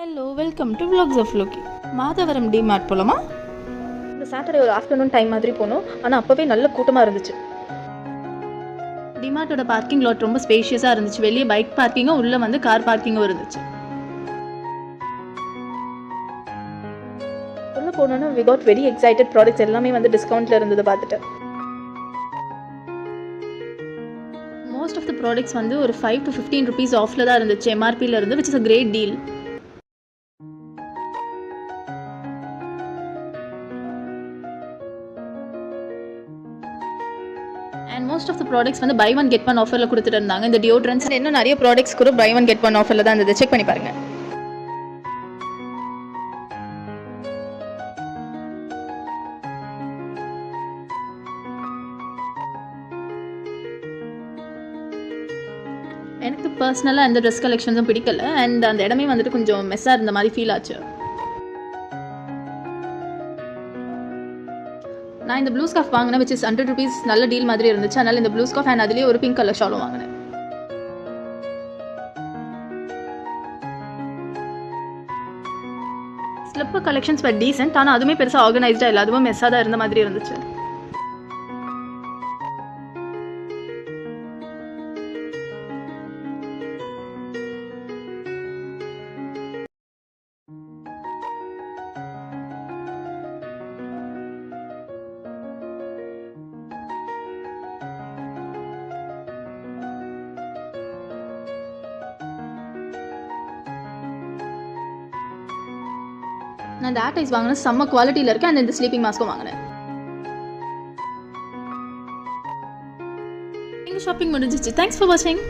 Hello, welcome to vlogs of Loki. Madhavaram DMart போலாமா? இந்த Saturday ஒரு ஆஃப்டர்நூன் டைம் மாதிரி போனோம். ஆனால் அப்போவே நல்ல கூட்டமாக இருந்துச்சு. டிமார்ட்டோட பார்க்கிங் லாட் ரொம்ப ஸ்பேஷியஸாக இருந்துச்சு. வெளியே பைக் பார்க்கிங்கும் உள்ளே வந்து கார் பார்க்கிங்கும் இருந்துச்சு. உள்ளே போனோன்னா we got very excited. Products எல்லாமே வந்து டிஸ்கவுண்ட்டில் இருந்ததை பார்த்துட்டு மோஸ்ட் ஆஃப் த ப்ராடக்ட்ஸ் வந்து ஒரு 5 to 15 rupees ஆஃபில் தான் இருந்துச்சு எம்ஆர்பியில் இருந்து, which is a great deal. And most of the products வந்து பை ஒன் கெட் ஒன் ஆஃபரில் கொடுத்துட்டு இருந்தாங்க. இந்த டியோட்ரன்ஸ் இன்னும் நிறைய ப்ராடக்ட்ஸ் கூட பை ஒன் கெட் ஒன் ஆஃபரில் தான் இருந்தது. செக் பண்ணி பாருங்கள். எனக்கு பர்சனலாக எந்த ட்ரெஸ் கலெக்ஷன்ஸும் பிடிக்கல. அண்ட் அந்த இடமே வந்துட்டு கொஞ்சம் மெஸ்ஸாக இருந்த மாதிரி ஃபீல் ஆச்சு. நான் இந்த ப்ளூ ஸ்கார்ஃப் வாங்கினேன், விச் இஸ் 100 rupees. நல்ல டீல் மாதிரி இருந்துச்சு. அதனால் இந்த ப்ளூ ஸ்கார்ஃப் அண்ட் அதுலேயே ஒரு பிங்க் கலர் ஷாலும் வாங்கினேன். Slipper collections but decent. ஆனால் அதுவுமே பெருசாக ஆர்கனைஸ்டாக இல்லை, அதுவும் மெஸ்ஸாக தான் இருந்த மாதிரி இருந்துச்சு. நான் இந்த ஆர்டைஸ் வாங்கினேன், செம்ம குவாலிட்டியில் இருக்கேன். அண்ட் இந்த ஸ்லீப்பிங் மாஸ்க்கும் வாங்கினேன். எங்கள் ஷாப்பிங் முடிஞ்சிச்சு. தேங்க்ஸ் ஃபார் வாட்சிங்.